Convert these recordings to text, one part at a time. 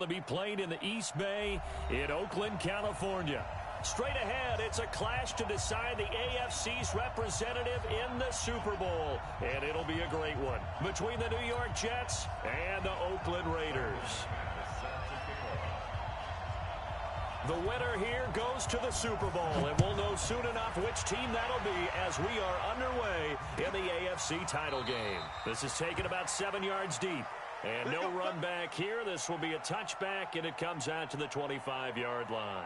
To be played in the East Bay in Oakland, California. Straight ahead, it's a clash to decide the AFC's representative in the Super Bowl. And it'll be a great one between the New York Jets and the Oakland Raiders. The winner here goes to the Super Bowl, and we'll know soon enough which team that'll be as we are underway in the AFC title game. This is taken about 7 yards deep. And no run back here. This will be a touchback, and it comes out to the 25-yard line.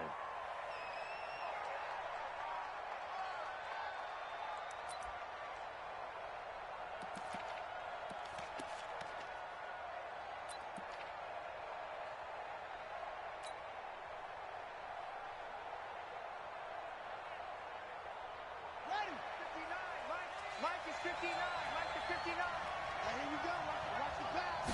Ready? 59. Mike is 59. Mike is 59. Here you go. Watch the pass.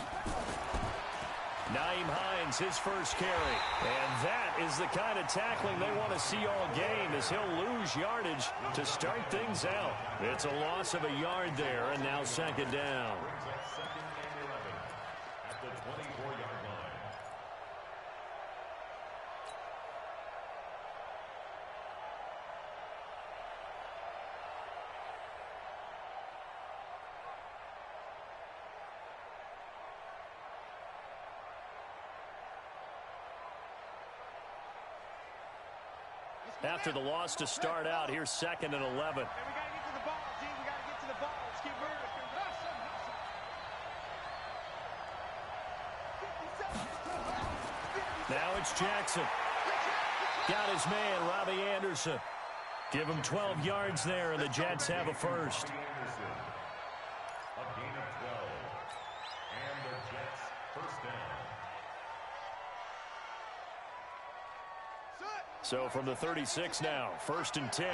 Nyheim Hines, his first carry. And that is the kind of tackling they want to see all game, as he'll lose yardage to start things out. It's a loss of a yard there, and now second down. At the 24-yard line. After the loss to start out, here's 2nd and 11. And we got to get to the ball, team. We got to get to the ball. Let's keep moving. Now it's Jackson. Got his man, Robbie Anderson. Give him 12 yards there, and the Jets have a first. A gain of 12. And the Jets first down. So from the 36 now, 1st and 10.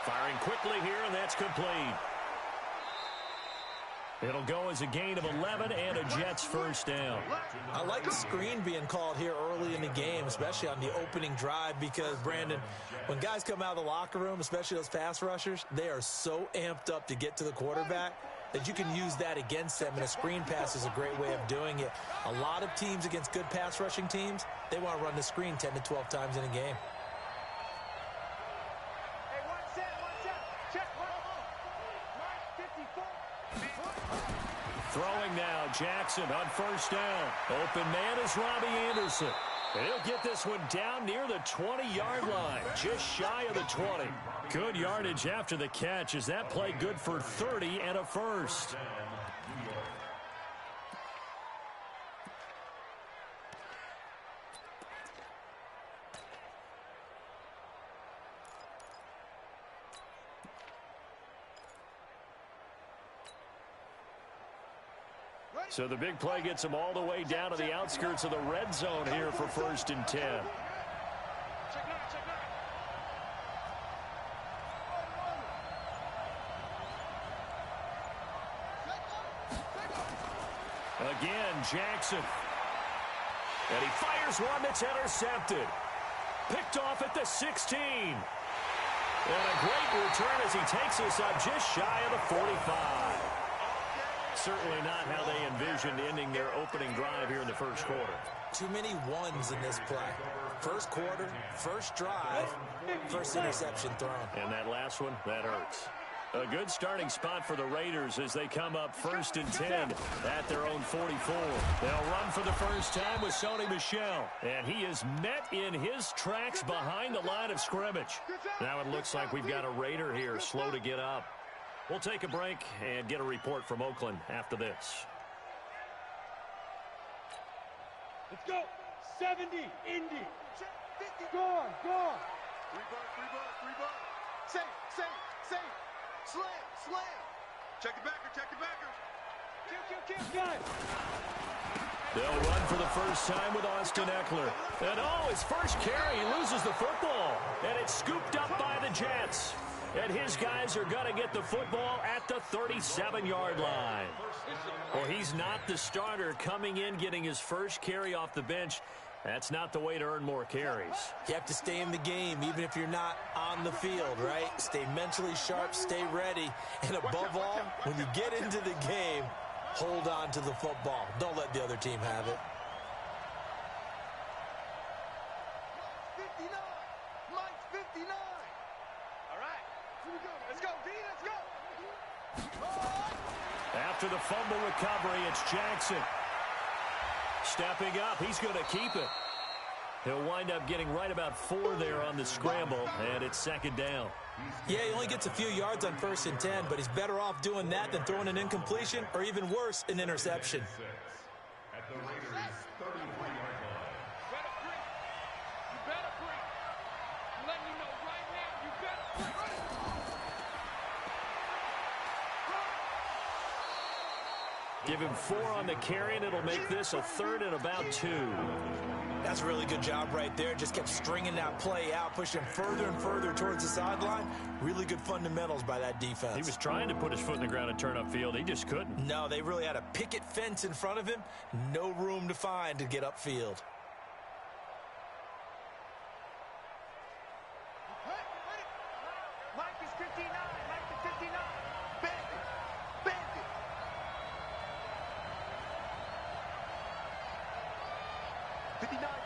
Firing quickly here, and that's complete. It'll go as a gain of 11 and a Jets first down. I like the screen being called here early in the game, especially on the opening drive, because, Brandon, when guys come out of the locker room, especially those pass rushers, they are so amped up to get to the quarterback that you can use that against them, and a screen pass is a great way of doing it. A lot of teams against good pass rushing teams, they want to run the screen 10 to 12 times in a game. Hey, one set. Check. 54. Throwing now, Jackson on first down. Open man is Robbie Anderson. And he'll get this one down near the 20-yard line, just shy of the 20. Good yardage after the catch. Is that play good for 30 and a first? So the big play gets him all the way down to the outskirts of the red zone here for 1st and 10. Again, Jackson. And he fires one that's intercepted. Picked off at the 16. And a great return as he takes us up just shy of the 45. Certainly not how they envisioned ending their opening drive here in the first quarter. Too many ones in this play. First quarter, first drive, first interception thrown. And that last one, that hurts. A good starting spot for the Raiders as they come up 1st and 10 at their own 44. They'll run for the first time with Sony Michel. And he is met in his tracks behind the line of scrimmage. Now it looks like we've got a Raider here slow to get up. We'll take a break and get a report from Oakland after this. Let's go. 70, Indy. 50. Go on. Rebar. Safe. Slam. Check the backer. Kill. Got it. They'll run for the first time with Austin Eckler. And his first carry, he loses the football. And it's scooped up by the Jets. And his guys are going to get the football at the 37-yard line. Well, he's not the starter coming in, getting his first carry off the bench. That's not the way to earn more carries. You have to stay in the game, even if you're not on the field, right? Stay mentally sharp, stay ready, and above all, when you get into the game, hold on to the football. Don't let the other team have it. 59. Mike's 59. All right. Here we go. Let's go, D. Let's go. After the fumble recovery, it's Jackson. Stepping up, he's going to keep it. He'll wind up getting right about 4 there on the scramble, and it's second down. Yeah, he only gets a few yards on 1st and 10, but he's better off doing that than throwing an incompletion or even worse, an interception. At the Raiders' 33-yard line. Better breathe. You better breathe. I'm letting you know right now, you better breathe. Give him 4 on the carry, and it'll make this a 3rd and about 2. That's a really good job right there. Just kept stringing that play out, pushing further and further towards the sideline. Really good fundamentals by that defense. He was trying to put his foot in the ground and turn upfield. He just couldn't. No, they really had a picket fence in front of him. No room to find to get upfield. Mike is 59. Mike is 59. Bend it. Bend it.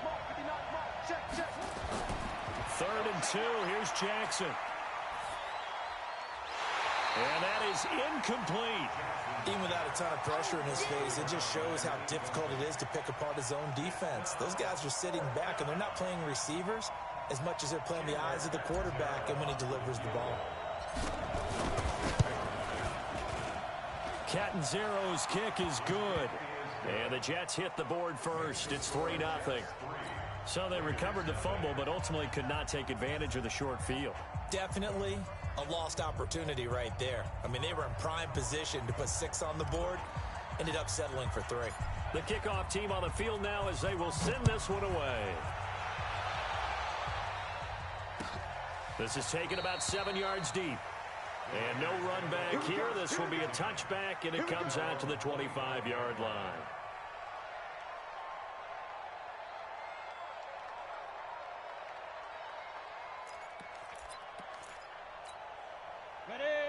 Mark. 59 Mark. Check. 3rd and 2. Here's Jackson. And that is incomplete. Even without a ton of pressure in his face, it just shows how difficult it is to pick apart his own defense. Those guys are sitting back, and they're not playing receivers as much as they're playing the eyes of the quarterback and when he delivers the ball. Catanzaro's kick is good. And the Jets hit the board first. It's 3-0. So they recovered the fumble, but ultimately could not take advantage of the short field. Definitely a lost opportunity right there. I mean, they were in prime position to put 6 on the board. Ended up settling for 3. The kickoff team on the field now as they will send this one away. This is taken about 7 yards deep. And no run back here. This will be a touchback, and it comes out to the 25-yard line.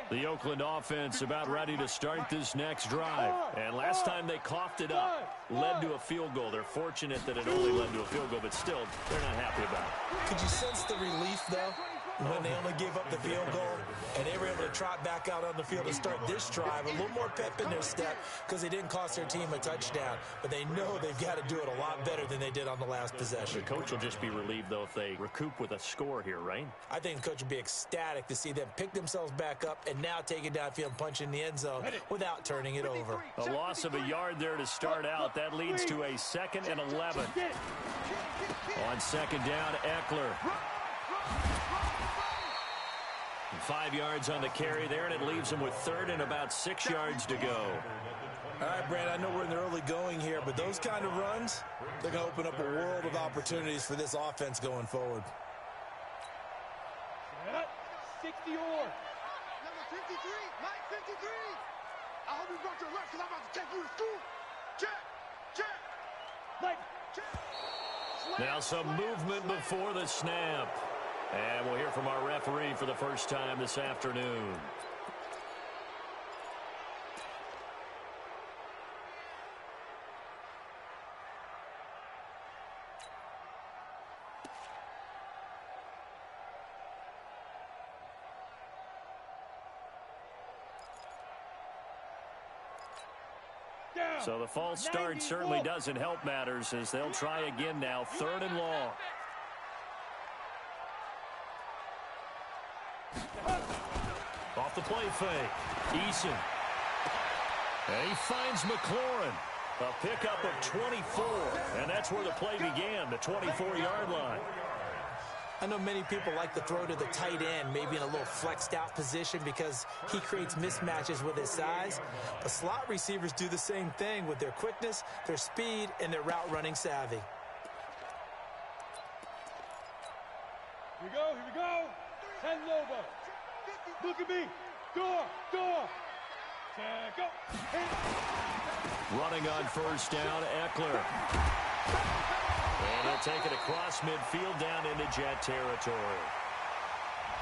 The Oakland offense about ready to start this next drive. And last time they coughed it up, led to a field goal. They're fortunate that it only led to a field goal, but still, they're not happy about it. Could you sense the relief, though, when they only gave up the field goal and they were able to trot back out on the field to start this drive? A little more pep in their step because they didn't cost their team a touchdown, but they know they've got to do it a lot better than they did on the last possession. The coach will just be relieved, though, if they recoup with a score here, right? I think the coach would be ecstatic to see them pick themselves back up and now take it downfield and punch in the end zone without turning it over. A loss of a yard there to start out. That leads to a 2nd and 11. On 2nd down, Eckler. 5 yards on the carry there, and it leaves them with 3rd and about 6 yards to go. All right, Brad, I know we're in the early going here, but those kind of runs, they're going to open up a world of opportunities for this offense going forward. 60 or. Number 53. Mike 53. I hope you brought your lunch because I'm about to take you to school. Check. Mike, check. Now some movement before the snap. And we'll hear from our referee for the first time this afternoon. So the false start certainly doesn't help matters as they'll try again now. 3rd and long. Off the play fake. Eason. And he finds McLaurin. A pickup of 24. And that's where the play began, the 24-yard line. I know many people like to throw to the tight end, maybe in a little flexed out position because he creates mismatches with his size. But slot receivers do the same thing with their quickness, their speed, and their route running savvy. Here we go. 10 Lobo. Look at me. Door. Check up. Running on 1st down, Eckler. And he'll take it across midfield down into Jet territory.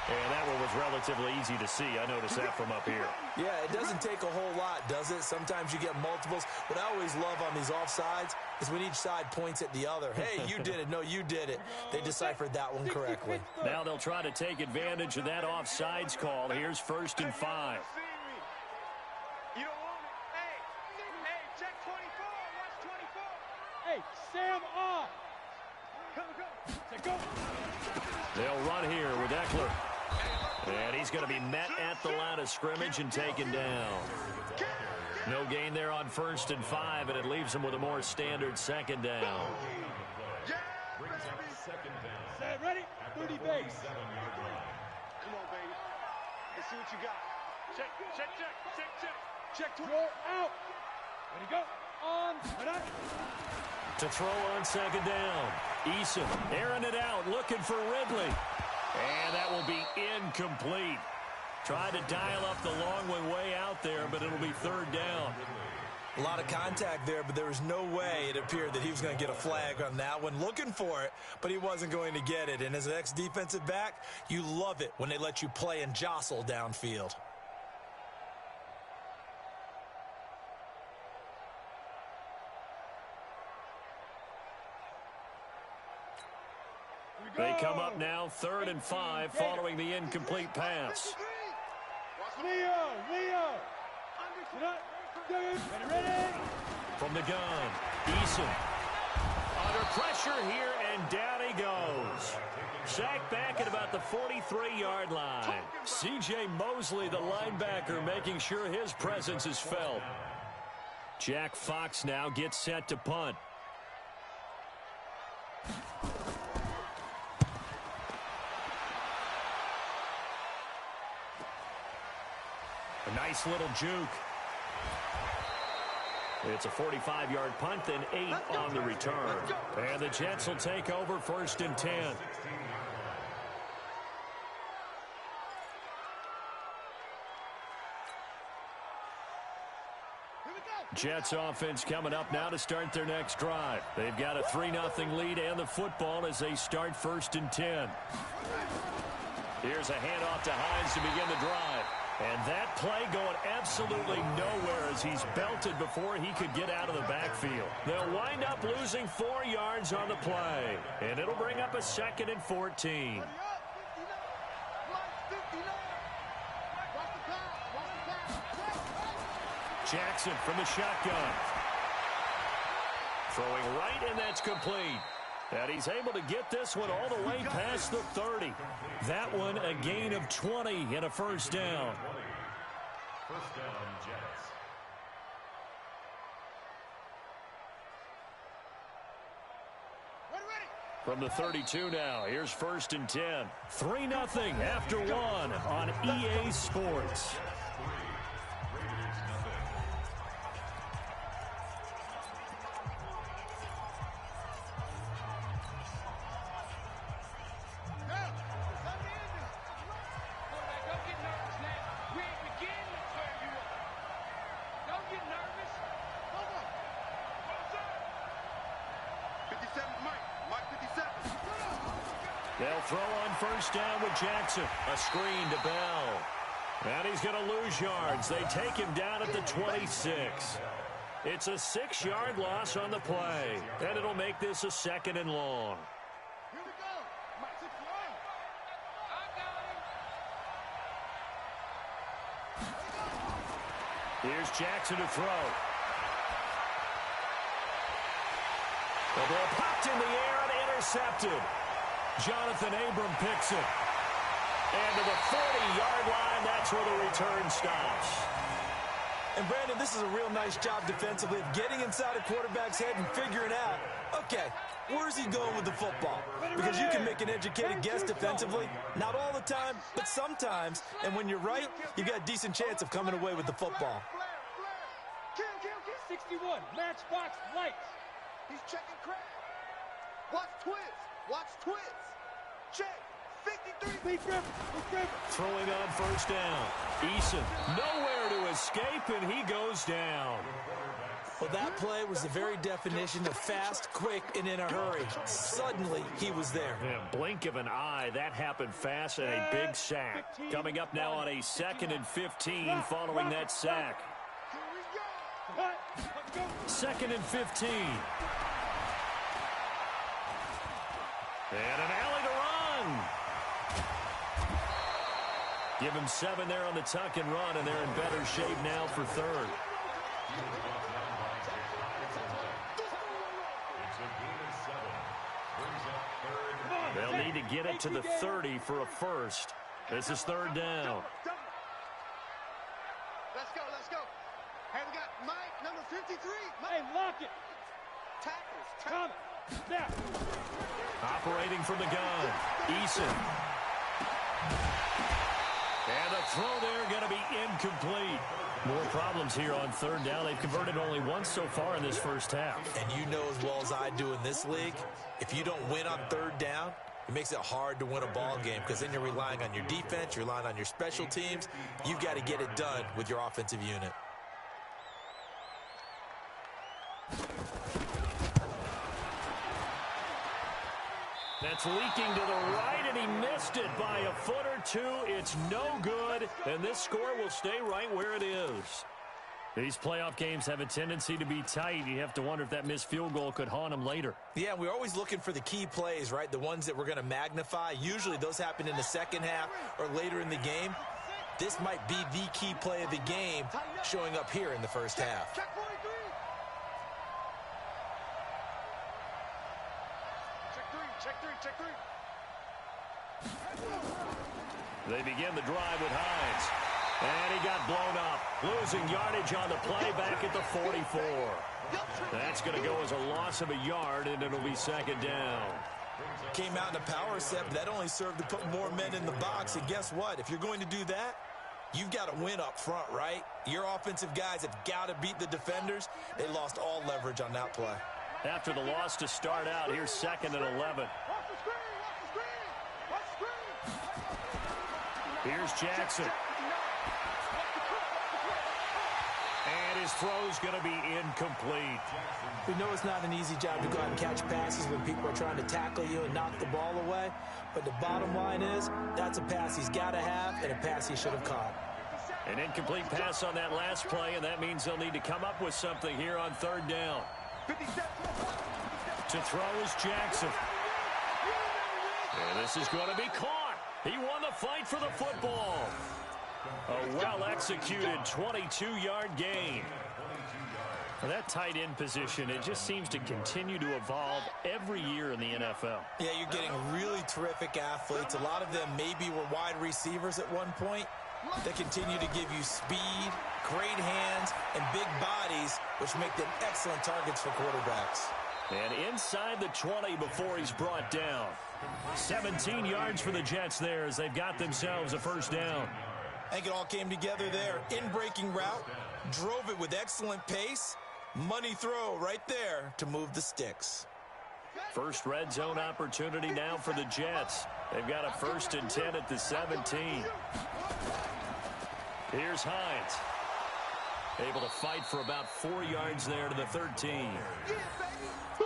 And that one was relatively easy to see. I noticed that from up here. Yeah, it doesn't take a whole lot, does it? Sometimes you get multiples. What I always love on these offsides is when each side points at the other. Hey, you did it. No, you did it. They deciphered that one correctly. Now they'll try to take advantage of that offsides call. Here's 1st and 5. You don't want it. Hey, check 24. Watch 24. Hey, Sam off. Go. They'll run here with Eckler. And he's going to be met at the line of scrimmage and taken down. No gain there on 1st and 5, and it leaves him with a more standard 2nd down. Say ready? 30 base. Come on, baby. Let's see what you got. Check. Throw out. Ready, go. On. Ready. To throw on 2nd down. Eason airing it out, looking for Ridley. And that will be incomplete. Tried to dial up the long way out there, but it'll be 3rd down. A lot of contact there, but there was no way it appeared that he was going to get a flag on that one. Looking for it, but he wasn't going to get it. And as an ex-defensive back, you love it when they let you play and jostle downfield. They come up now 3rd and 5 following the incomplete pass. Leo. Ready. From the gun, Eason. Under pressure here, and down he goes. Sacked back at about the 43-yard line. C.J. Mosley, the linebacker, making sure his presence is felt. Jack Fox now gets set to punt. A nice little juke. It's a 45-yard punt, then 8 on the return. And the Jets will take over 1st and 10. Jets offense coming up now to start their next drive. They've got a 3-0 lead and the football as they start 1st and 10. Here's a handoff to Hines to begin the drive. And that play going absolutely nowhere as he's belted before he could get out of the backfield. They'll wind up losing 4 yards on the play. And it'll bring up a 2nd and 14. Jackson from the shotgun. Throwing right, and that's complete. And he's able to get this one all the way past the 30. That one a gain of 20 and a 1st down. 1st down, Jets. From the 32 now, here's 1st and 10. 3-0 after 1 on EA Sports. They'll throw on 1st down with Jackson. A screen to Bell. And he's going to lose yards. They take him down at the 26. It's a 6-yard loss on the play. And it'll make this a 2nd and long. Here we go. Mike 61. I got him. Here's Jackson to throw. The ball popped in the air and intercepted. Jonathan Abram picks it. And to the 40-yard line, that's where the return stops. And, Brandon, this is a real nice job defensively of getting inside a quarterback's head and figuring out, okay, where's he going with the football? Because you can make an educated guess defensively. Not all the time, but sometimes. And when you're right, you've got a decent chance of coming away with the football. Kill. 61. Matchbox lights. He's checking crack. Watch twins. Check. 53. Big grip. Throwing on 1st down. Eason nowhere to escape, and he goes down. Well, that play was the very definition of fast, quick, and in a hurry. Suddenly, he was there. Yeah, blink of an eye. That happened fast and a big sack. Coming up now on a 2nd and 15 following that sack. 2nd and 15. And an alley to run. Give him 7 there on the tuck and run, and they're in better shape now for 3rd. They'll need to get it to the 30 for a first. This is 3rd down. Let's go, let's go. Hey, we got Mike, number 53. Mike. Hey, lock it. Tackles. Come. Snap. Operating from the gun. Eason. And the throw there going to be incomplete. More problems here on 3rd down. They've converted only once so far in this first half. And you know as well as I do in this league, if you don't win on 3rd down, it makes it hard to win a ball game because then you're relying on your defense, you're relying on your special teams. You've got to get it done with your offensive unit. That's leaking to the right, and he missed it by a foot or 2. It's no good, and this score will stay right where it is. These playoff games have a tendency to be tight. You have to wonder if that missed field goal could haunt them later. Yeah, we're always looking for the key plays, right? The ones that we're going to magnify. Usually those happen in the second half or later in the game. This might be the key play of the game showing up here in the first half. Check 43. Check 3. They begin the drive with Hines. And he got blown up. Losing yardage on the play back at the 44. That's going to go as a loss of a yard, and it'll be 2nd down. Came out in a power set, but that only served to put more men in the box. And guess what? If you're going to do that, you've got to win up front, right? Your offensive guys have got to beat the defenders. They lost all leverage on that play. After the loss to start out, here's 2nd and 11. Here's Jackson. And his throw's going to be incomplete. We know it's not an easy job to go out and catch passes when people are trying to tackle you and knock the ball away. But the bottom line is, that's a pass he's got to have and a pass he should have caught. An incomplete pass on that last play, and that means they'll need to come up with something here on 3rd down. To throw is Jackson. And this is going to be caught. He won the fight for the football. A well-executed 22-yard gain. For that tight end position, it just seems to continue to evolve every year in the NFL. Yeah, you're getting really terrific athletes. A lot of them maybe were wide receivers at one point. They continue to give you speed, great hands, and big bodies, which make them excellent targets for quarterbacks. And inside the 20 before he's brought down. 17 yards for the Jets there as they've got themselves a 1st down. I think it all came together there. In-breaking route, drove it with excellent pace. Money throw right there to move the sticks. First red zone opportunity now for the Jets. They've got a 1st and 10 at the 17. Here's Hines. Able to fight for about 4 yards there to the 13.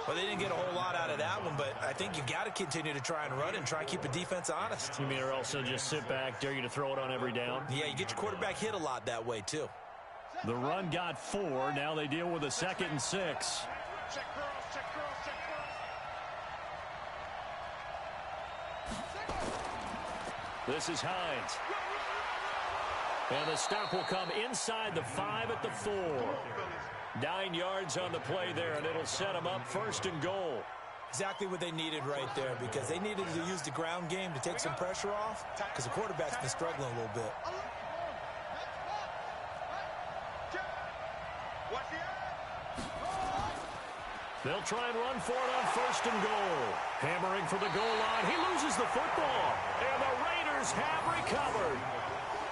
Well, they didn't get a whole lot out of that one, but I think you've got to continue to try and run and try and keep a defense honest. You mean or else they'll just sit back, dare you to throw it on every down? Yeah, you get your quarterback hit a lot that way, too. The run got 4. Now they deal with a 2nd and 6. Check girls. This is Hines. And the stop will come inside the 5 at the 4. 9 yards on the play there, and it'll set them up 1st and goal. Exactly what they needed right there, because they needed to use the ground game to take some pressure off, because the quarterback's been struggling a little bit. They'll try and run for it on 1st and goal. Hammering for the goal line. He loses the football, and the Raiders have recovered.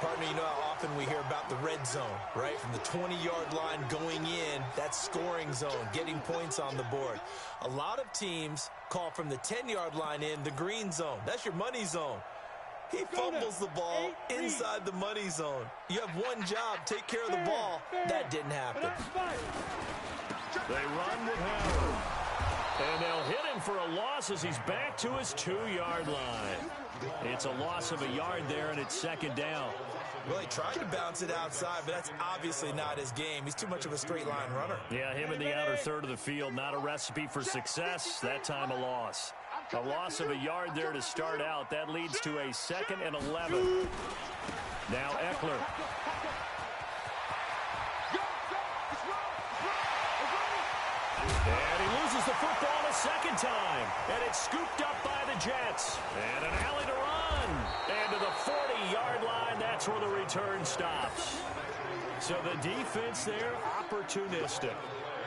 Partner, you know how often we hear about the red zone, right? From the 20-yard line going in, that's scoring zone, getting points on the board. A lot of teams call from the 10-yard line in the green zone. That's your money zone. He fumbles the ball inside the money zone. You have one job, take care of the ball. That didn't happen. They run with Howard. And they'll hit him for a loss as he's back to his 2-yard line. It's a loss of a yard there, and it's second down. Well, he tried to bounce it outside, but that's obviously not his game. He's too much of a straight-line runner. Yeah, him in the outer third of the field, not a recipe for success. That time a loss. A loss of a yard there to start out. That leads to a 2nd and 11. Now Eckler. And he loses the football a second time. And it's scooped up by the Jets. And an alley to run. And to the 40-yard line, that's where the return stops. So the defense there, opportunistic.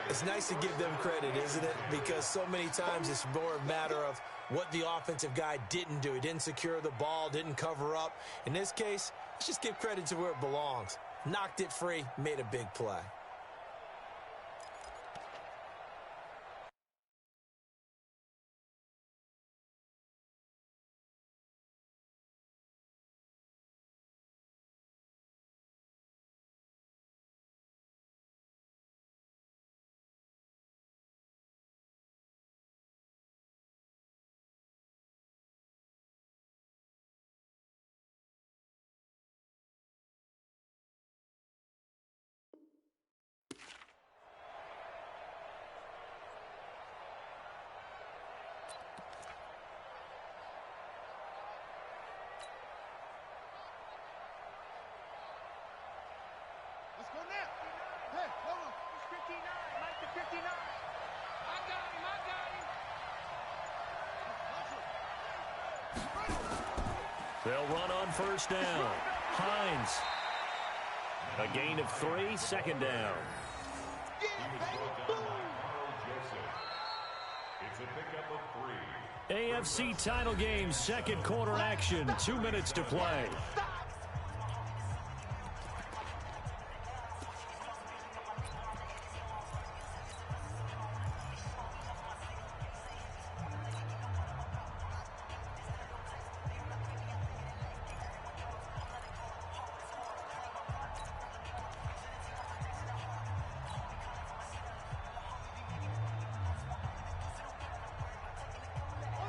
It's nice to give them credit, isn't it? Because so many times it's more a matter of what the offensive guy didn't do. He didn't secure the ball, didn't cover up. In this case, let's just give credit to where it belongs. Knocked it free, made a big play. Let's go now. Hey, hold on. It's 59. Mike the 59. I got him. They'll run on first down. Hines. A gain of 3, second down. It's a pickup of 3. AFC title game, second quarter action. 2 minutes to play.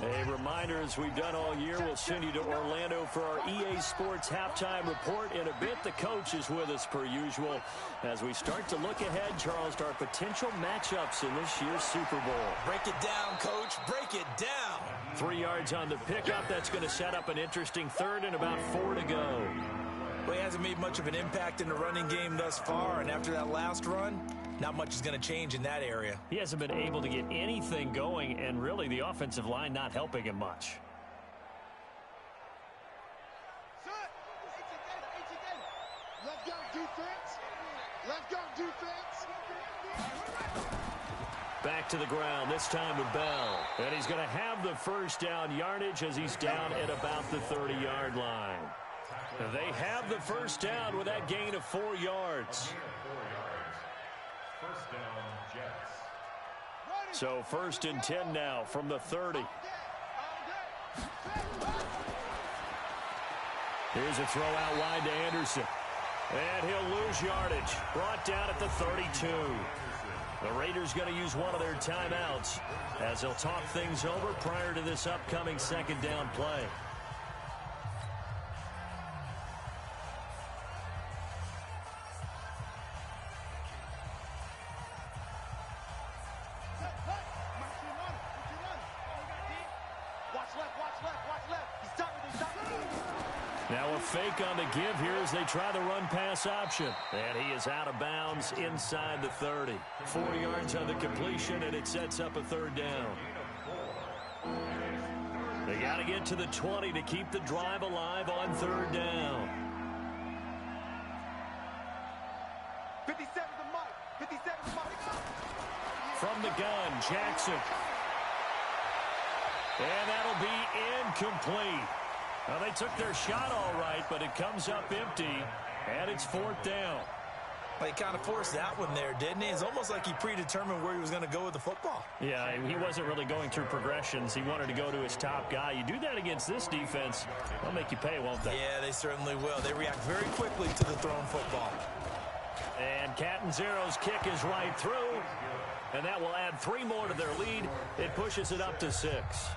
A reminder, as we've done all year, we'll send you to Orlando for our EA Sports halftime report. In a bit, the coach is with us per usual as we start to look ahead, Charles, to our potential matchups in this year's Super Bowl. Break it down, Coach. Break it down. 3 yards on the pickup. That's going to set up an interesting third and about 4 to go. Well, he hasn't made much of an impact in the running game thus far, and after that last run, not much is going to change in that area. He hasn't been able to get anything going, and really the offensive line not helping him much. Left guard defense. Left guard defense. Back to the ground, this time with Bell. And he's going to have the first down yardage as he's down at about the 30-yard line. They have the first down with that gain of 4 yards. First down, Jets. So 1st and 10 now from the 30. Here's a throw out wide to Anderson. And he'll lose yardage. Brought down at the 32. The Raiders going to use one of their timeouts as they'll talk things over prior to this upcoming second down play. Now a fake on the give here as they try the run-pass option. And he is out of bounds inside the 30. 4 yards on the completion, and it sets up a third down. They got to get to the 20 to keep the drive alive on third down. 57 to Mike. 57 to Mike. From the gun, Jackson. And that'll be incomplete. Well, they took their shot all right, but it comes up empty, and it's 4th down. Well, he kind of forced that one there, didn't he? It's almost like he predetermined where he was going to go with the football. Yeah, he wasn't really going through progressions. He wanted to go to his top guy. You do that against this defense, they'll make you pay, won't they? Yeah, they certainly will. They react very quickly to the thrown football. And Catanzaro's kick is right through. and that will add 3 more to their lead. It pushes it up to 6.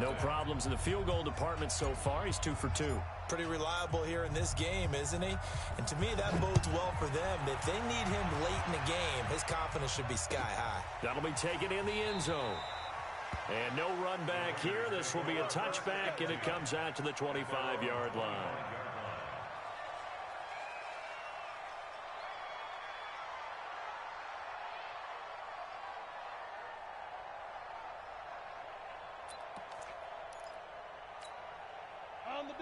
No problems in the field goal department so far. He's 2 for 2. Pretty reliable here in this game, isn't he? And to me, that bodes well for them. If they need him late in the game, his confidence should be sky high. That'll be taken in the end zone. And no run back here. This will be a touchback, and it comes out to the 25-yard line.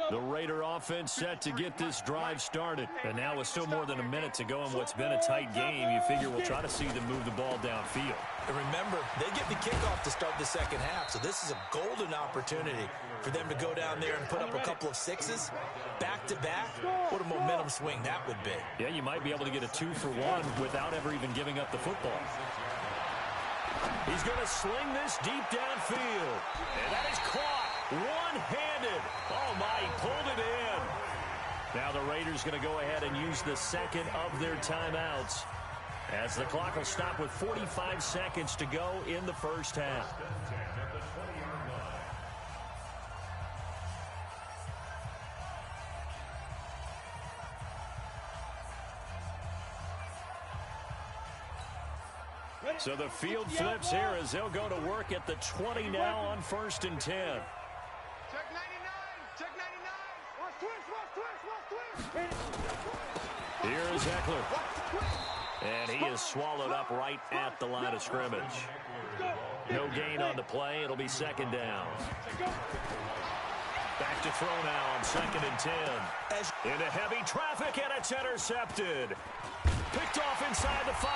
The Raider offense set to get this drive started. And now with still more than a minute to go in what's been a tight game, you figure we'll try to see them move the ball downfield. And remember, they get the kickoff to start the second half, so this is a golden opportunity for them to go down there and put up a couple of 6s back-to-back. What a momentum swing that would be. Yeah, you might be able to get a 2 for 1 without ever even giving up the football. He's going to sling this deep downfield. And that is caught one-handed. Oh, my, he pulled it in. Now the Raiders going to go ahead and use the second of their timeouts, as the clock will stop with 45 seconds to go in the first half. So the field flips here as they'll go to work at the 20 now on 1st and 10. Check 99. Check 99. Watch twist. Here's Eckler. And he is swallowed up right at the line of scrimmage. No gain on the play. It'll be 2nd down. Back to throw now on 2nd and 10. Into heavy traffic, and it's intercepted. Picked off inside the 5.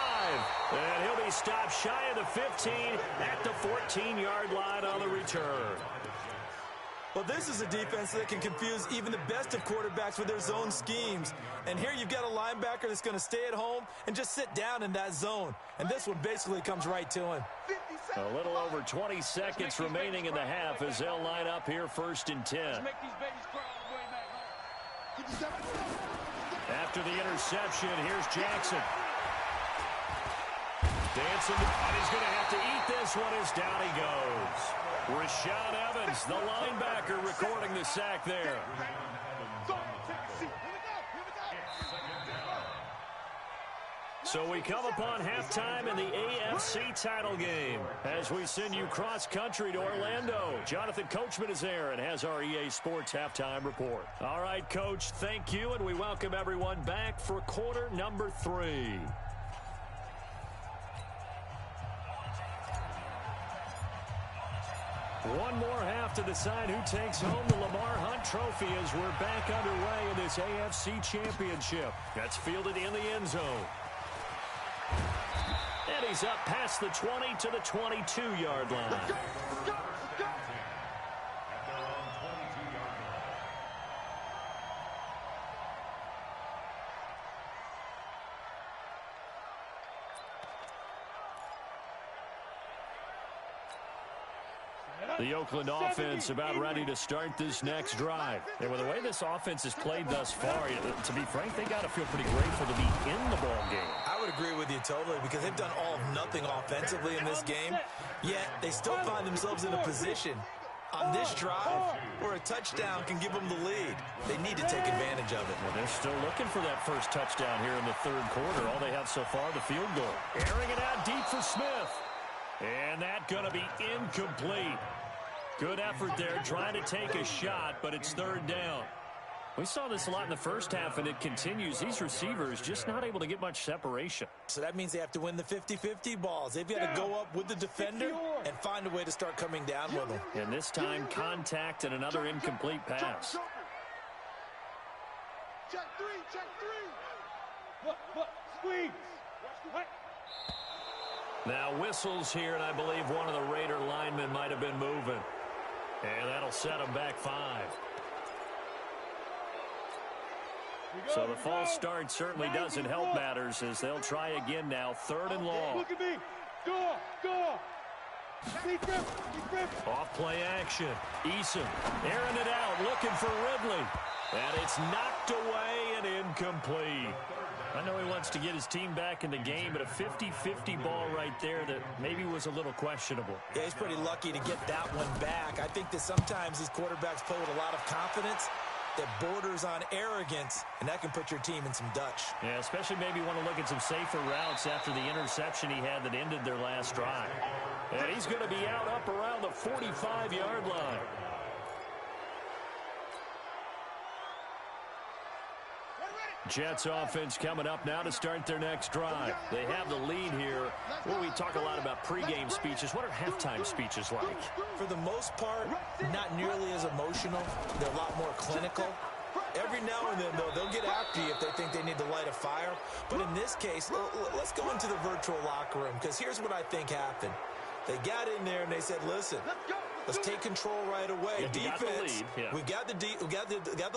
And he'll be stopped shy of the 15 at the 14-yard line on the return. Well, this is a defense that can confuse even the best of quarterbacks with their zone schemes. And here you've got a linebacker that's going to stay at home and just sit down in that zone. And this one basically comes right to him. A little over 20 seconds remaining in the half as they'll line up here 1st and 10. After the interception, here's Jackson. Dancing, and he's going to have to eat this one as down he goes. Rashaan Evans, the linebacker, recording the sack there. So we come upon halftime in the AFC title game as we send you cross-country to Orlando. Jonathan Coachman is there and has our EA Sports halftime report. All right, Coach, thank you, and we welcome everyone back for quarter number 3. One more half to decide who takes home the Lamar Hunt Trophy as we're back underway in this AFC Championship. That's fielded in the end zone. And he's up past the 20 to the 22-yard line. The Oakland offense about ready to start this next drive. And with the way this offense has played thus far, to be frank, they got to feel pretty grateful to be in the ball game. I would agree with you totally because they've done all of nothing offensively in this game, yet they still find themselves in a position on this drive where a touchdown can give them the lead. They need to take advantage of it. Well, they're still looking for that first touchdown here in the 3rd quarter. All they have so far, the field goal. Airing it out deep for Smith. And that's going to be incomplete. Good effort there, trying to take a shot, but it's 3rd down. We saw this a lot in the first half, and it continues. These receivers just not able to get much separation. So that means they have to win the 50-50 balls. They've got to go up with the defender and find a way to start coming down with them. And this time, contact and another incomplete pass. Check 3. Squeeze. Now whistles here, and I believe one of the Raider linemen might have been moving. And that'll set them back 5. So the false start certainly doesn't help matters as they'll try again now. 3rd and long. Look at me. Go. Off play action. Eason airing it out, looking for Ridley. And it's knocked away and incomplete. I know he wants to get his team back in the game, but a 50-50 ball right there that maybe was a little questionable. Yeah, he's pretty lucky to get that one back. I think that sometimes these quarterbacks play with a lot of confidence that borders on arrogance, and that can put your team in some Dutch. Yeah, especially maybe want to look at some safer routes after the interception he had that ended their last drive. And he's going to be out up around the 45-yard line. Jets offense coming up now to start their next drive. They have the lead here. Well, we talk a lot about pregame speeches. What are halftime speeches like? For the most part, not nearly as emotional. They're a lot more clinical. Every now and then, though, they'll get after you if they think they need to light a fire. But in this case, let's go into the virtual locker room, because here's what I think happened. They got in there and they said, listen, let's take control right away. Defense, we got the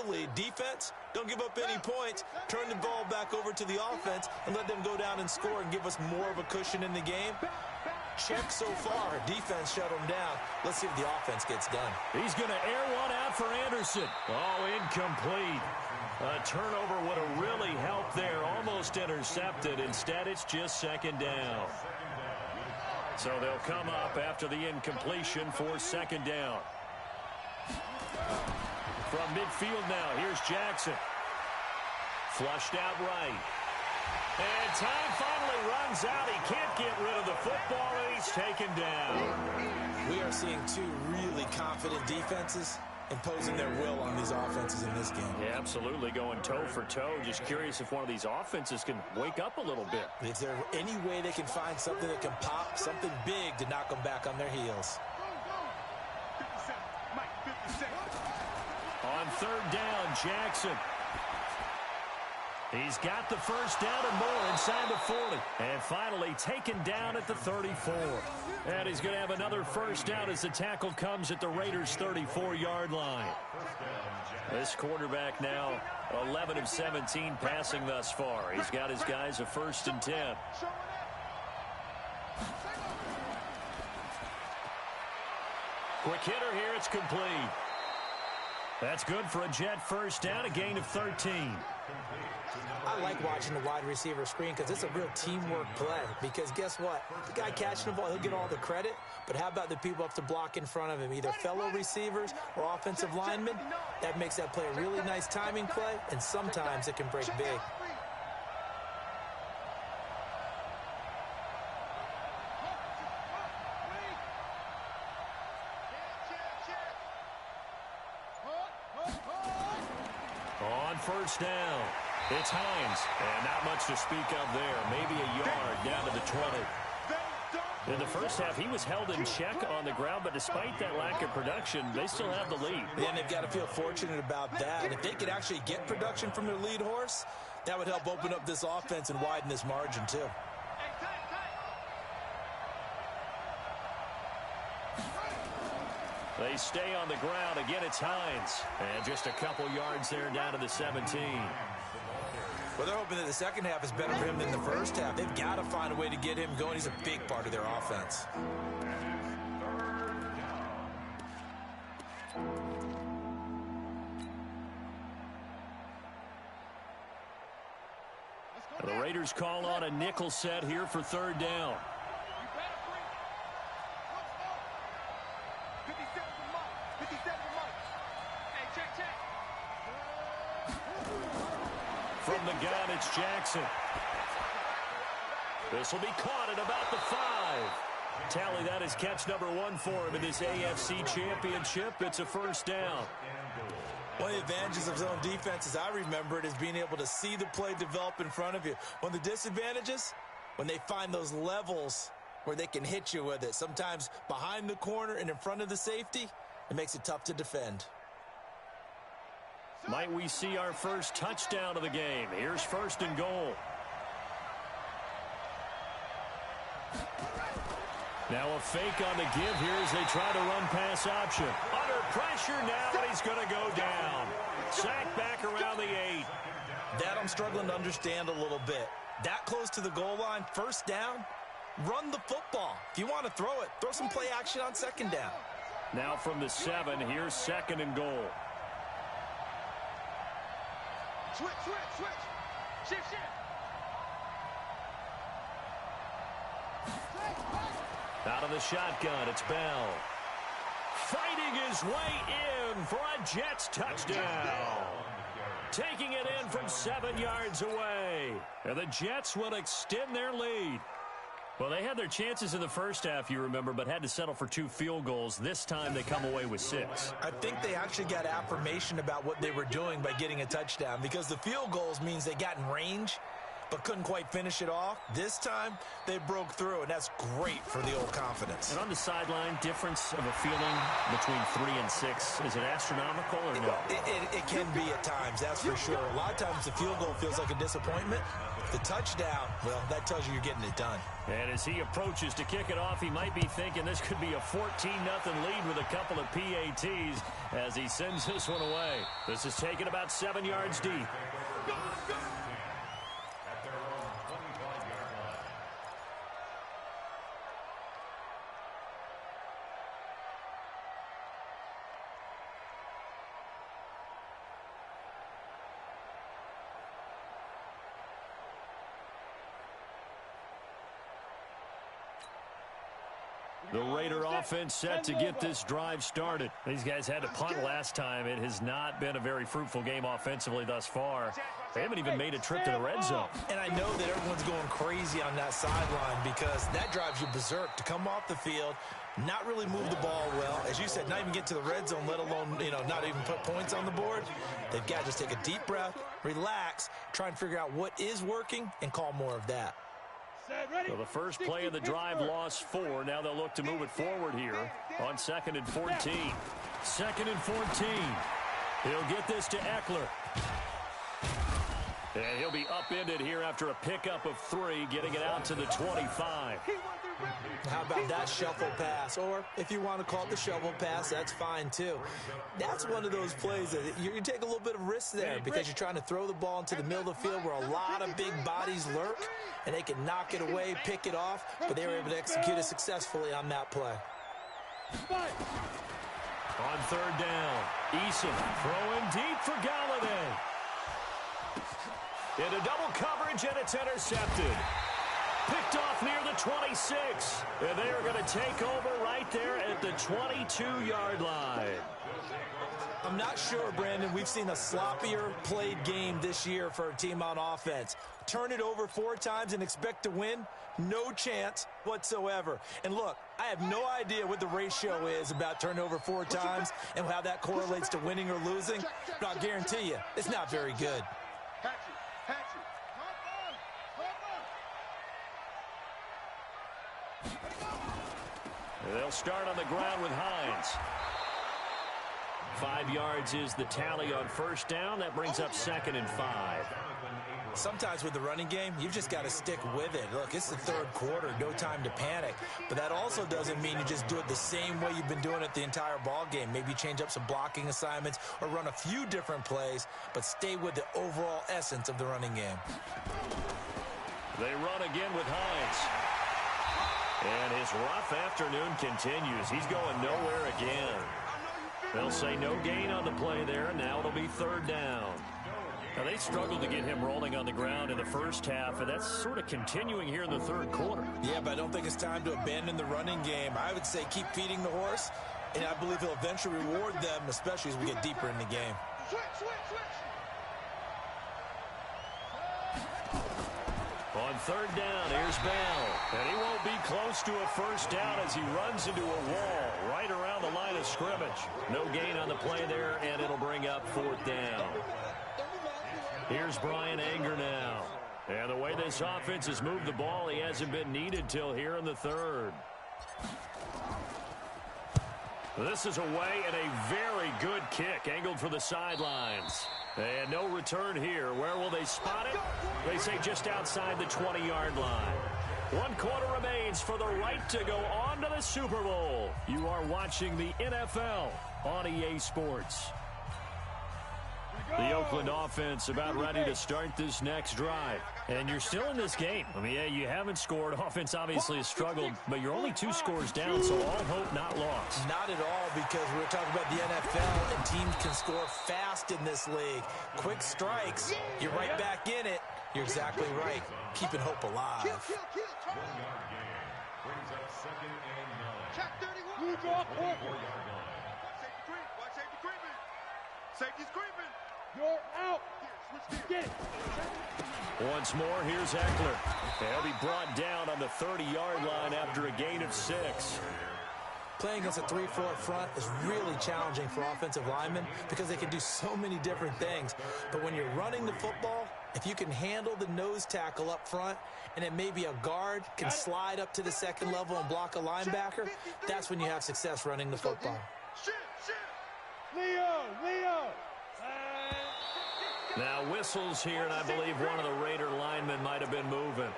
lead. Defense, don't give up any points. Turn the ball back over to the offense and let them go down and score and give us more of a cushion in the game. Check so far. Defense shut them down. Let's see if the offense gets done. He's going to air one out for Anderson. Oh, incomplete. A turnover would have really helped there. Almost intercepted. Instead, it's just second down. So they'll come up after the incompletion for second down. From midfield now, here's Jackson. Flushed out right. And time finally runs out. He can't get rid of the football, and he's taken down. We are seeing two really confident defenses imposing their will on these offenses in this game. Yeah, absolutely, going toe for toe. Just curious if one of these offenses can wake up a little bit. Is there any way they can find something that can pop, something big to knock them back on their heels? On third down, Jackson. He's got the first down and more inside the 40. And finally taken down at the 34. And he's going to have another first down as the tackle comes at the Raiders' 34-yard line. This quarterback now 11 of 17 passing thus far. He's got his guys a 1st and 10. Quick hitter here. It's complete. That's good for a Jet first down, a gain of 13. I like watching the wide receiver screen because it's a real teamwork play. Because guess what? The guy catching the ball, he'll get all the credit. But how about the people up to block in front of him, either fellow receivers or offensive linemen? That makes that play a really nice timing play, and sometimes it can break big. On first down, it's Hines. And not much to speak of there. Maybe a yard down to the 20. In the first half, he was held in check on the ground, but despite that lack of production, they still have the lead. And they've got to feel fortunate about that. If they could actually get production from their lead horse, that would help open up this offense and widen this margin, too. They stay on the ground. Again, it's Hines. And just a couple yards there down to the 17. Well, they're hoping that the second half is better for him than the first half. They've got to find a way to get him going. He's a big part of their offense. The Raiders call on a nickel set here for third down. From the gun, it's Jackson. This will be caught at about the 5. Tally, that is catch number 1 for him in this AFC Championship. It's a first down. One of the advantages of zone defense, as I remember it, is being able to see the play develop in front of you. One of the disadvantages, when they find those levels where they can hit you with it, sometimes behind the corner and in front of the safety, it makes it tough to defend. Might we see our first touchdown of the game? Here's 1st and goal. Now a fake on the give here as they try to run pass option. Under pressure now, and he's going to go down. Sacked back around the 8. That I'm struggling to understand a little bit. That close to the goal line, first down, run the football. If you want to throw it, throw some play action on second down. Now from the 7, here's 2nd and goal. Switch. Shift. Out of the shotgun, it's Bell. Fighting his way in for a Jets touchdown. Taking it in from 7 yards away. And the Jets will extend their lead. Well, they had their chances in the first half, you remember, but had to settle for 2 field goals. This time they come away with 6. I think they actually got affirmation about what they were doing by getting a touchdown, because the field goals means they got in range but couldn't quite finish it off. This time, they broke through, and that's great for the old confidence. And on the sideline, difference of a feeling between 3 and 6, is it astronomical or no? It can be at times, that's for sure. A lot of times the field goal feels like a disappointment. The touchdown, well, that tells you you're getting it done. And as he approaches to kick it off, he might be thinking this could be a 14-0 lead with a couple of PATs as he sends this one away. This is taken about 7 yards deep. The Raider offense set to get this drive started. These guys had to punt last time. It has not been a very fruitful game offensively thus far. They haven't even made a trip to the red zone. And I know that everyone's going crazy on that sideline because that drives you berserk to come off the field, not really move the ball well. As you said, not even get to the red zone, let alone, not even put points on the board. They've got to just take a deep breath, relax, try and figure out what is working, and call more of that. So the first play of the drive lost 4. Now they'll look to move it forward here on 2nd and 14. 2nd and 14. He'll get this to Eckler. And he'll be upended here after a pickup of 3, getting it out to the 25. How about that shuffle pass? Or if you want to call it the shovel pass, that's fine too. That's one of those plays that you take a little bit of risk there because you're trying to throw the ball into the middle of the field where a lot of big bodies lurk, and they can knock it away, pick it off, but they were able to execute it successfully on that play. On 3rd down, Eason throwing deep for Galladay. Into double coverage, and it's intercepted. Picked off near the 26. And they are going to take over right there at the 22-yard line. I'm not sure, Brandon, we've seen a sloppier played game this year for a team on offense. Turn it over 4 times and expect to win? No chance whatsoever. And look, I have no idea what the ratio is about turning over 4 times and how that correlates to winning or losing, but I'll guarantee you, it's not very good. They'll start on the ground with Hines. 5 yards is the tally on 1st down. That brings up 2nd and 5. Sometimes with the running game, you've just got to stick with it. Look, it's the 3rd quarter, no time to panic. But that also doesn't mean you just do it the same way you've been doing it the entire ball game. Maybe change up some blocking assignments or run a few different plays, but stay with the overall essence of the running game. They run again with Hines. And his rough afternoon continues. He's going nowhere again. They'll say no gain on the play there, and now it'll be 3rd down. Now, they struggled to get him rolling on the ground in the first half, and that's sort of continuing here in the 3rd quarter. Yeah, but I don't think it's time to abandon the running game. I would say keep feeding the horse, and I believe he'll eventually reward them, especially as we get deeper in the game. On 3rd down, here's Bell. And he won't be close to a 1st down as he runs into a wall right around the line of scrimmage. No gain on the play there, and it'll bring up 4th down. Here's Brian Anger now. And the way this offense has moved the ball, he hasn't been needed till here in the 3rd. This is away and a very good kick angled for the sidelines. And no return here. Where will they spot it? They say just outside the 20-yard line. 1 quarter remains for the right to go on to the Super Bowl. You are watching the NFL on EA Sports. The Oakland offense about ready to start this next drive. And you're still in this game. I mean, yeah, you haven't scored. Offense obviously has struggled, but you're only 2 scores down, so all hope not lost. Not at all, because we're talking about the NFL, and teams can score fast in this league. Quick strikes, you're right back in it. You're exactly right. Keeping hope alive. draw. Safety creep. Watch safety creeping. Safety's creeping. You're out. Get it. Once more, here's Eckler. He'll be brought down on the 30-yard line after a gain of 6. Playing against a 3-4 front is really challenging for offensive linemen because they can do so many different things. But when you're running the football, if you can handle the nose tackle up front and then maybe a guard can slide up to the second level and block a linebacker, that's when you have success running the football. Leo. Now whistles here, and I believe one of the Raider linemen might have been moving.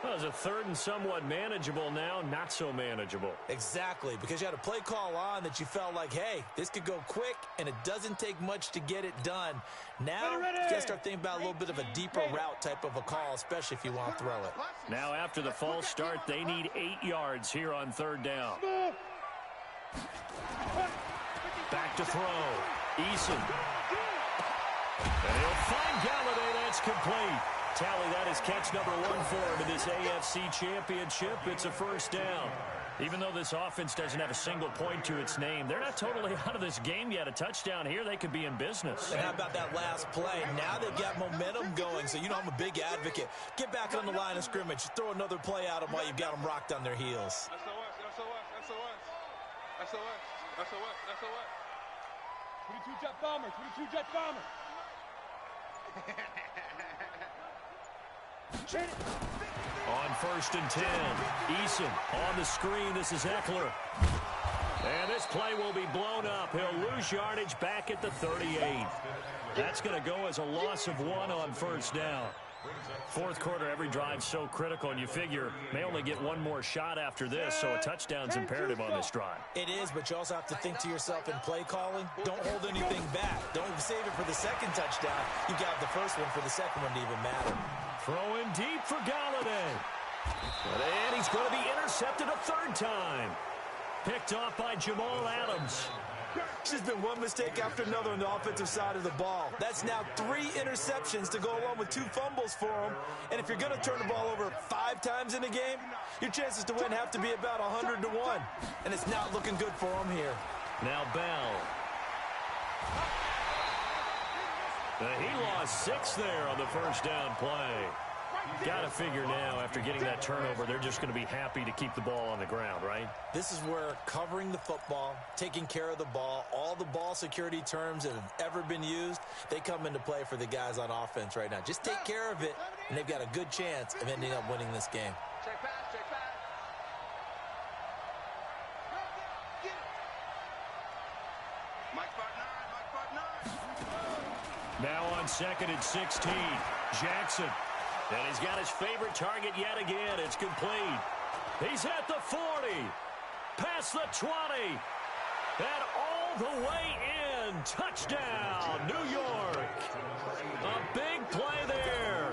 Well, it was a third and somewhat manageable, now not so manageable. Exactly, because you had a play call on that you felt like, hey, this could go quick, and it doesn't take much to get it done. Now, you got to start thinking about a little bit of a deeper route type of a call, especially if you want to throw it. Now, after the false start, they need 8 yards here on third down. Back to throw. Eason. And he'll find Galladay. That's complete. Tally, that is catch number 1 for him in this AFC Championship. It's a first down. Even though this offense doesn't have a single point to its name, they're not totally out of this game yet. A touchdown here, they could be in business. And how about that last play? Now they've got momentum going, so you know I'm a big advocate. Get back on the line of scrimmage. Throw another play at them while you've got them rocked on their heels. SOS. 22 jet bomber. On first and 10, Eason on the screen. This is Eckler. And this play will be blown up. He'll lose yardage back at the 38. That's going to go as a loss of 1 on first down. Fourth quarter, every drive's so critical, and you figure may only get one more shot after this, so a touchdown's imperative on this drive. It is, but you also have to think to yourself in play calling, don't hold anything back. Don't save it for the second touchdown. You got the first one for the second one to even matter. Throwing deep for Galladay. And he's going to be intercepted a third time. Picked off by Jamal Adams. There's been one mistake after another on the offensive side of the ball. That's now 3 interceptions to go along with 2 fumbles for him. And if you're going to turn the ball over 5 times in a game, your chances to win have to be about 100 to 1. And it's not looking good for him here. Now Bell. He lost 6 there on the first down play. Got to figure now, after getting that turnover, they're just going to be happy to keep the ball on the ground, right? This is where covering the football, taking care of the ball, all the ball security terms that have ever been used, they come into play for the guys on offense right now. Just take care of it, and they've got a good chance of ending up winning this game. Check pass. Mike spot 9. Now on second and 16, Jackson. And he's got his favorite target yet again. It's complete. He's at the 40. Past the 20. And all the way in. Touchdown, New York. A big play there.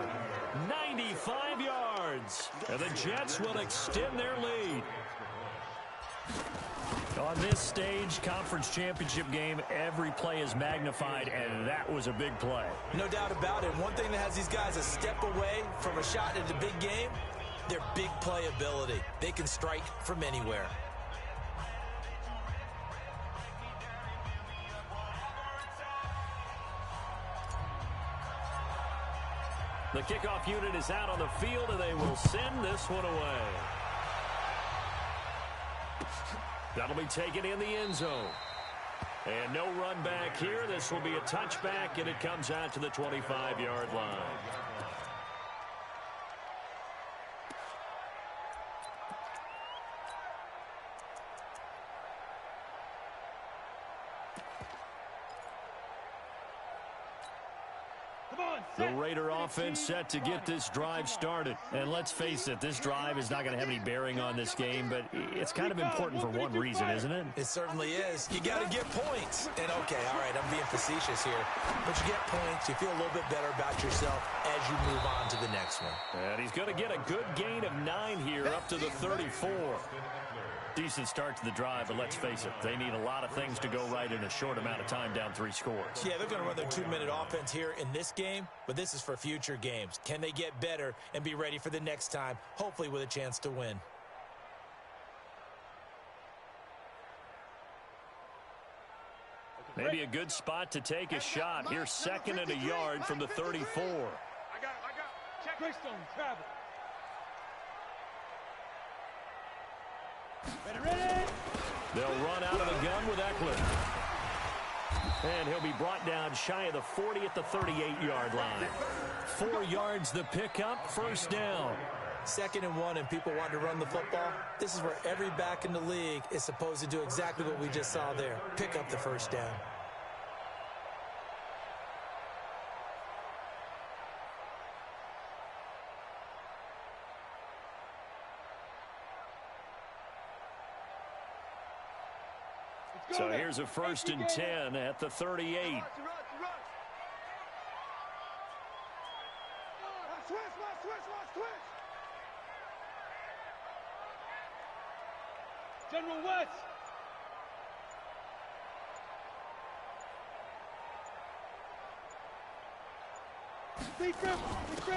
95 yards. And the Jets will extend their lead. On this stage, conference championship game, every play is magnified, and that was a big play. No doubt about it. One thing that has these guys a step away from a shot at a big game, their big play ability. They can strike from anywhere. The kickoff unit is out on the field, and they will send this one away. That'll be taken in the end zone. And no run back here. This will be a touchback, and it comes out to the 25-yard line. The Raider offense set to get this drive started. And let's face it, this drive is not going to have any bearing on this game, but it's kind of important for one reason, isn't it? It certainly is. You got to get points. And, okay, all right, I'm being facetious here. But you get points, you feel a little bit better about yourself as you move on to the next one. And he's going to get a good gain of 9 here up to the 34. Decent start to the drive, but let's face it, they need a lot of things to go right in a short amount of time, down 3 scores. Yeah, they're going to run their 2-minute offense here in this game, but this is for future games. Can they get better and be ready for the next time, hopefully with a chance to win? Maybe a good spot to take a shot. Here's 2nd and a yard from the 34. I got it. Check. Greystone, travel. Ready. They'll run out of the gun with Eckler. And he'll be brought down shy of the 40 at the 38-yard line. 4 yards the pickup, 1st down. 2nd and 1 and people want to run the football. This is where every back in the league is supposed to do exactly what we just saw there. Pick up the 1st down. So here's a 1st and 10 at the 38. Switch. General West.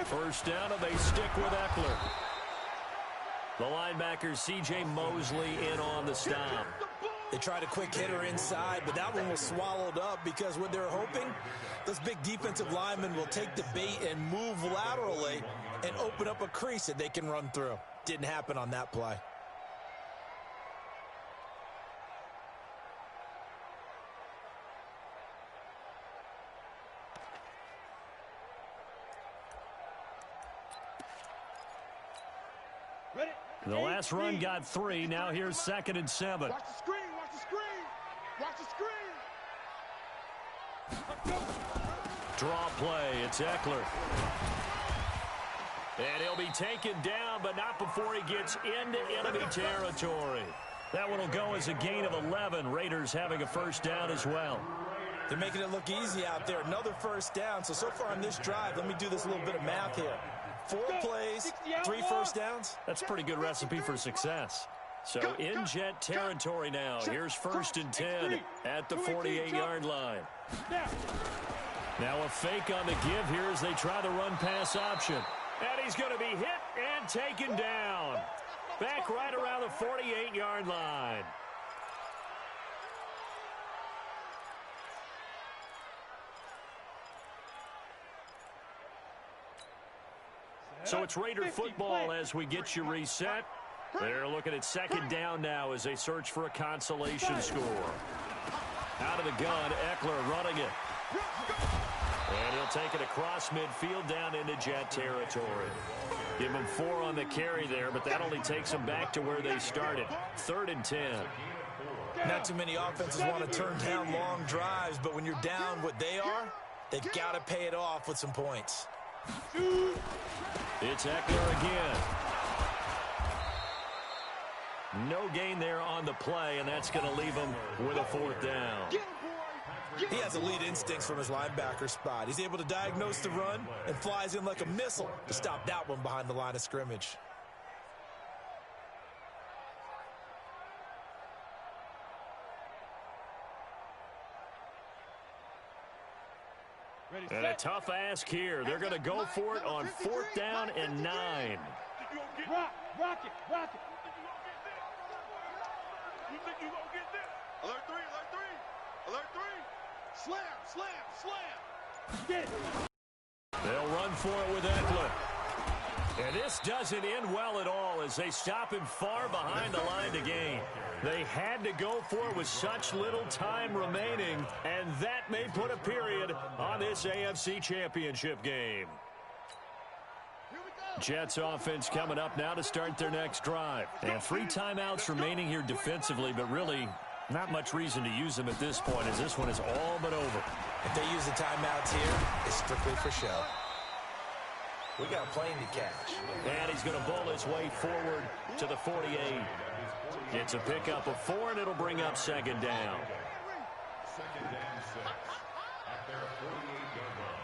First down, and they stick with Eckler. The linebacker, C.J. Mosley, in on the stop. They tried a quick hitter inside, but that one was swallowed up because what they're hoping, those big defensive linemen will take the bait and move laterally and open up a crease that they can run through. Didn't happen on that play. The last run got 3. Now here's 2nd and 7. Watch the screen. Draw play. It's Eckler. And he'll be taken down, but not before he gets into enemy territory. That one will go as a gain of 11. Raiders having a 1st down as well. They're making it look easy out there. Another 1st down. So far on this drive, let me do this little bit of math here. 4 plays, 3 1st downs. That's a pretty good recipe for success. So in Jet territory now. Here's 1st and 10 at the 48-yard line. Now a fake on the give here as they try the run-pass option. And he's going to be hit and taken down. Back right around the 48-yard line. So it's Raider football as we get you reset. They're looking at 2nd down now as they search for a consolation score. Out of the gun, Eckler running it. And he'll take it across midfield down into Jet territory. Give him 4 on the carry there, but that only takes them back to where they started. 3rd and 10. Not too many offenses want to turn down long drives, but when you're down what they are, they've got to pay it off with some points. It's Eckler again. No gain there on the play, and that's going to leave him with a 4th down. He has elite instincts from his linebacker spot. He's able to diagnose the run and flies in like a missile to stop that one behind the line of scrimmage. And a tough ask here. They're going to go for it on 4th down and 9. Rock it. You think you're going to get this? Alert 3. Slam. Get it. They'll run for it with Eckler. And this doesn't end well at all as they stop him far behind the line to gain. They had to go for it with such little time remaining, and that may put a period on this AFC Championship game. Jets offense coming up now to start their next drive. And 3 timeouts remaining here defensively, but really not much reason to use them at this point as this one is all but over. If they use the timeouts here, it's strictly for show. We got a plane to catch. And he's going to bowl his way forward to the 48. It's a pickup of 4, and it'll bring up 2nd down. 2nd and 6 at their 48-yard line.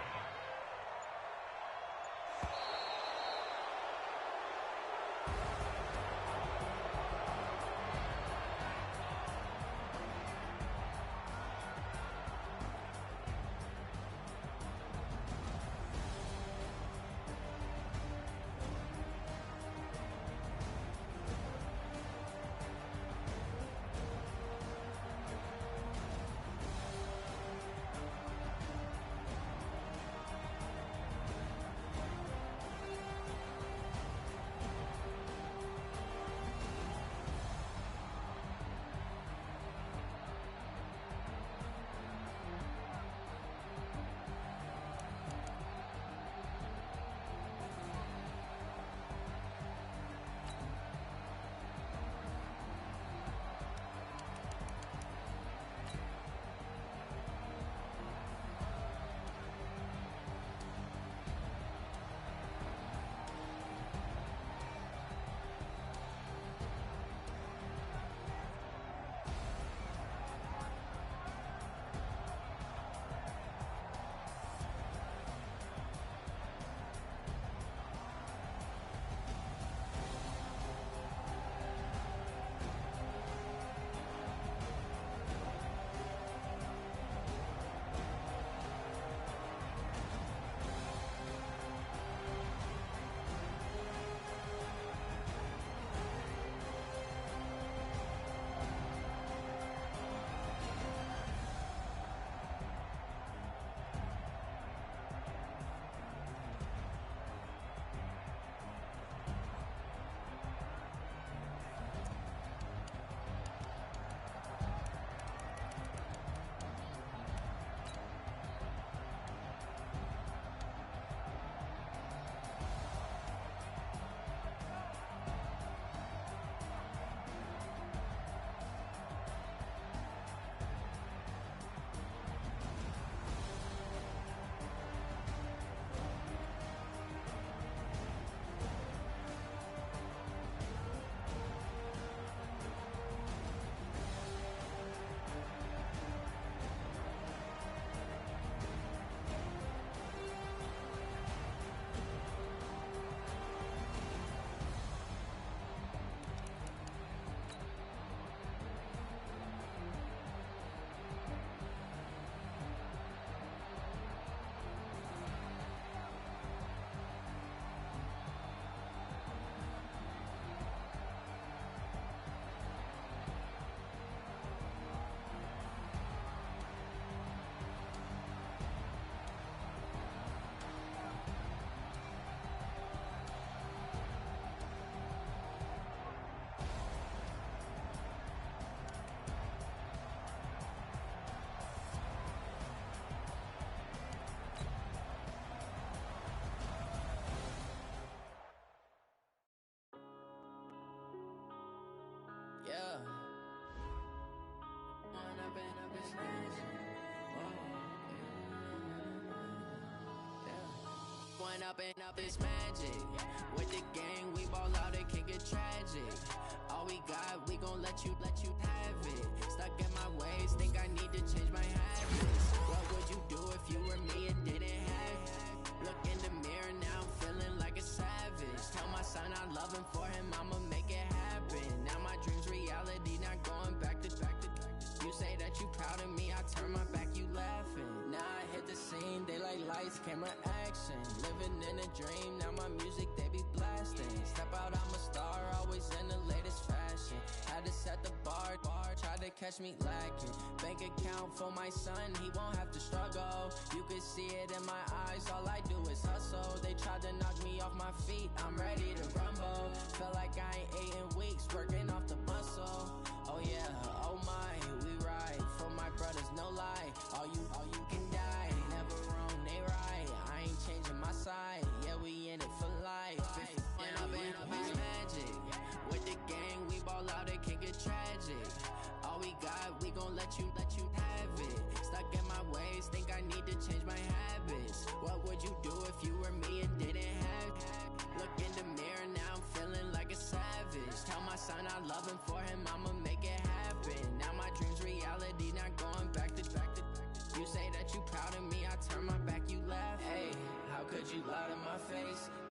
up is magic. With the gang, we ball out and kick it tragic. All we got, we gon' let you have it. Stuck in my ways, think I need to change my habits. What would you do if you were me and didn't have it? Look in the mirror, now I'm feeling like a savage. Tell my son I love him, for him I'ma make it happen. Now my dream's reality, not going back to. You say that you proud of me, I turn my back, you laughing. Now I hit the scene, they like lights, camera, action. Living in a dream, now my music, they be blasting. Step out, I'm a star, always in the latest fashion. Had to set the bar, tried to catch me lacking. Bank account for my son, he won't have to struggle. You can see it in my eyes, all I do is hustle. They tried to knock me off my feet, I'm ready to rumble. Felt like I ain't ate in weeks, working off the muscle. Oh yeah, oh my, we ride for my brothers, no lie. All you can die, never wrong, they right. I ain't changing my side, yeah, we in it for life. Up is magic. With the gang, we ball out and kick it tragic. All we got, we gon' let you have it. Stuck in my ways, think I need to change my habits. What would you do if you were me and didn't have it? Look in the mirror, now I'm feeling like a savage. Tell my son I love him, for him I'ma make it happen. Now my dream's reality, not going back to. You say that you proud of me, I turn my back, you laugh. Hey, how could you lie to my face?